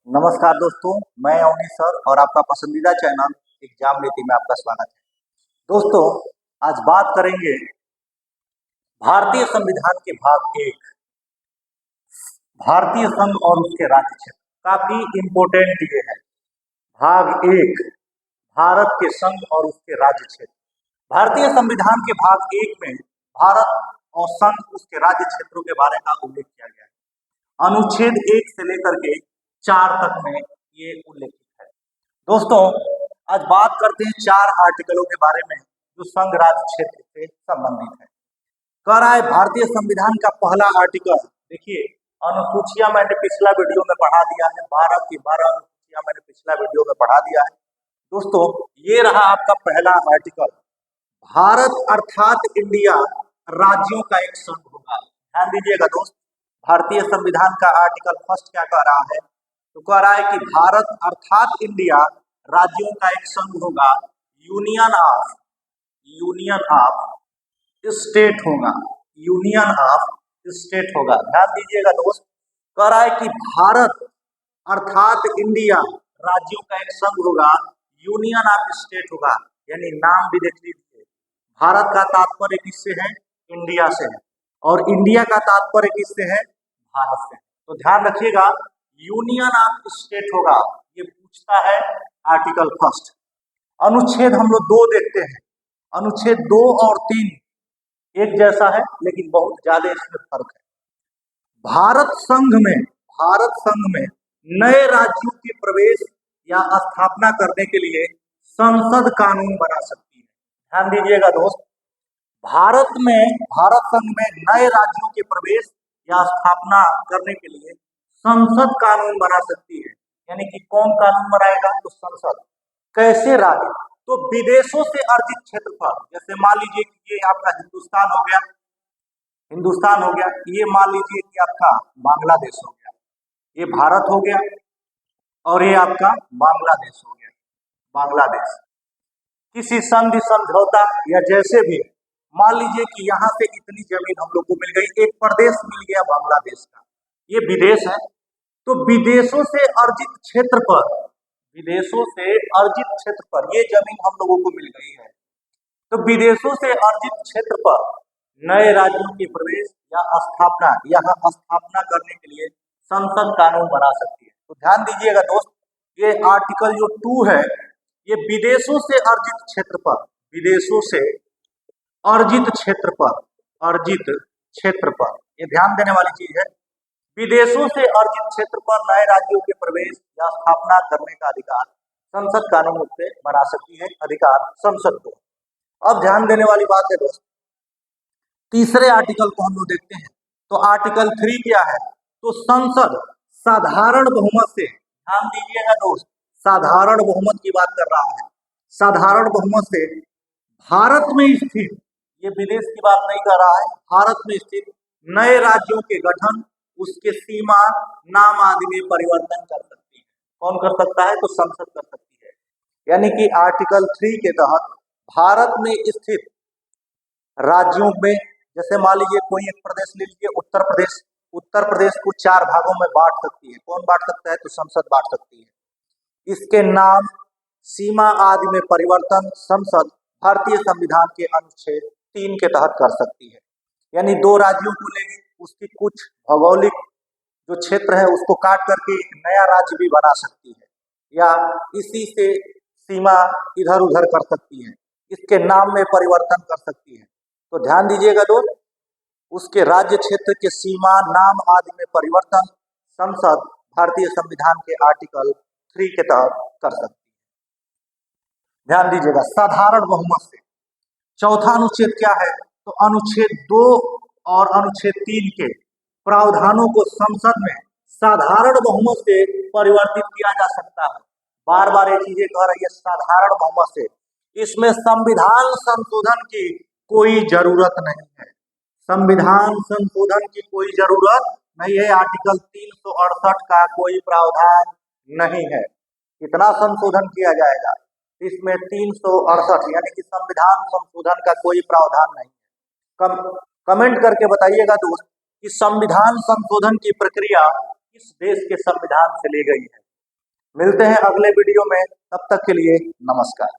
नमस्कार दोस्तों, मैं अवनी सर और आपका पसंदीदा चैनल एग्जाम नीति में आपका स्वागत है। दोस्तों, आज बात करेंगे भारतीय संविधान के भाग एक, भारतीय संघ और उसके राज्य क्षेत्र। काफी इंपोर्टेंट ये है। भाग एक, भारत के संघ और उसके राज्य क्षेत्र। भारतीय संविधान के भाग एक में भारत और संघ उसके राज्य क्षेत्रों के बारे में उल्लेख किया गया है। अनुच्छेद 1 से लेकर के 4 तक में ये उल्लेखित है। दोस्तों, आज बात करते हैं 4 आर्टिकलों के बारे में जो संघ राज्य क्षेत्र से संबंधित है। कह रहा है भारतीय संविधान का पहला आर्टिकल, देखिए अनुसूचियां मैंने पिछला वीडियो में पढ़ा दिया है, 12 की 12 अनुसूचियां मैंने पिछला वीडियो में पढ़ा दिया है। दोस्तों, ये रहा आपका पहला आर्टिकल, भारत अर्थात इंडिया राज्यों का एक संघ होगा। ध्यान दीजिएगा दोस्त, भारतीय संविधान का आर्टिकल फर्स्ट क्या कह रहा है? तो कह रहा है कि भारत अर्थात इंडिया राज्यों का एक संघ होगा, यूनियन ऑफ स्टेट होगा, यूनियन ऑफ स्टेट होगा। ध्यान दीजिएगा दोस्त, कह रहा है कि भारत अर्थात इंडिया राज्यों का एक संघ होगा, यूनियन ऑफ स्टेट होगा। यानी नाम भी देख लीजिए, भारत का तात्पर्य किससे है? इंडिया से है, और इंडिया का तात्पर्य किससे है? भारत से। तो ध्यान रखिएगा, यूनियन ऑफ स्टेट होगा, ये पूछता है आर्टिकल फर्स्ट। अनुच्छेद हम लोग 2 देखते हैं। अनुच्छेद 2 और 3 एक जैसा है, लेकिन बहुत ज्यादा इसमें फर्क है। भारत संघ में नए राज्यों के प्रवेश या स्थापना करने के लिए संसद कानून बना सकती है। ध्यान दीजिएगा दोस्त, भारत संघ में नए राज्यों के प्रवेश या स्थापना करने के लिए संसद कानून बना सकती है। यानी कि कौन कानून बनाएगा? तो संसद। कैसे राज्य? तो विदेशों से अर्जित क्षेत्रफल, जैसे मान लीजिए कि ये आपका हिंदुस्तान हो गया, ये मान लीजिए कि आपका बांग्लादेश हो गया, ये भारत हो गया, और ये आपका बांग्लादेश हो गया। बांग्लादेश किसी संधि समझौता या जैसे भी, मान लीजिए कि यहाँ से इतनी जमीन हम लोग को मिल गई, एक प्रदेश मिल गया बांग्लादेश का, ये विदेश है। तो विदेशों से अर्जित क्षेत्र पर ये जमीन हम लोगों को मिल गई है। तो विदेशों से अर्जित क्षेत्र पर नए राज्यों के प्रवेश या यहाँ स्थापना करने के लिए संसद कानून बना सकती है। तो ध्यान दीजिएगा दोस्त, ये आर्टिकल जो 2 है, ये विदेशों से अर्जित क्षेत्र पर, ये ध्यान देने वाली चीज है। विदेशों से अर्जित क्षेत्र पर नए राज्यों के प्रवेश या स्थापना करने का अधिकार संसद कानून से बना सकती है, अधिकार संसद को। अब ध्यान देने वाली बात है दोस्त, तीसरे आर्टिकल को हम लोग देखते हैं। तो आर्टिकल 3 क्या है? तो संसद साधारण बहुमत से, ध्यान दीजिएगा दोस्त, साधारण बहुमत की बात कर रहा है, साधारण बहुमत से भारत में स्थित, ये विदेश की बात नहीं कर रहा है, भारत में स्थित नए राज्यों के गठन, उसके सीमा, नाम आदि में परिवर्तन कर सकती है। कौन कर सकता है? तो संसद कर सकती है। यानी कि आर्टिकल 3 के तहत भारत में स्थित राज्यों में, जैसे मान लीजिए कोई एक प्रदेश ले लीजिए, उत्तर प्रदेश को 4 भागों में बांट सकती है। कौन बांट सकता है? तो संसद बांट सकती है। इसके नाम, सीमा आदि में परिवर्तन संसद भारतीय संविधान के अनुच्छेद 3 के तहत कर सकती है। यानी 2 राज्यों को लेगी, उसकी कुछ भौगोलिक जो क्षेत्र है उसको काट करके एक नया राज्य भी बना सकती है, या इसी से सीमा इधर उधर कर सकती है, इसके नाम में परिवर्तन कर सकती है। तो ध्यान दीजिएगा दोस्त, उसके राज्य क्षेत्र के सीमा, नाम आदि में परिवर्तन संसद भारतीय संविधान के आर्टिकल 3 के तहत कर सकती है। ध्यान दीजिएगा, साधारण बहुमत से। चौथा अनुच्छेद क्या है? तो अनुच्छेद 2 और अनुच्छेद 3 के प्रावधानों को संसद में साधारण बहुमत से परिवर्तित किया जा सकता है। बार बार ये चीजें कह रही है, साधारण बहुमत से। इसमें संविधान संशोधन की कोई जरूरत नहीं है, संविधान संशोधन की कोई जरूरत नहीं है। आर्टिकल 368 का कोई प्रावधान नहीं है। कितना संशोधन किया जाएगा? इसमें 368, यानी कि संविधान संशोधन का कोई प्रावधान नहीं है। कमेंट करके बताइएगा दोस्त कि संविधान संशोधन की प्रक्रिया किस देश के संविधान से ली गई है। मिलते हैं अगले वीडियो में, तब तक के लिए नमस्कार।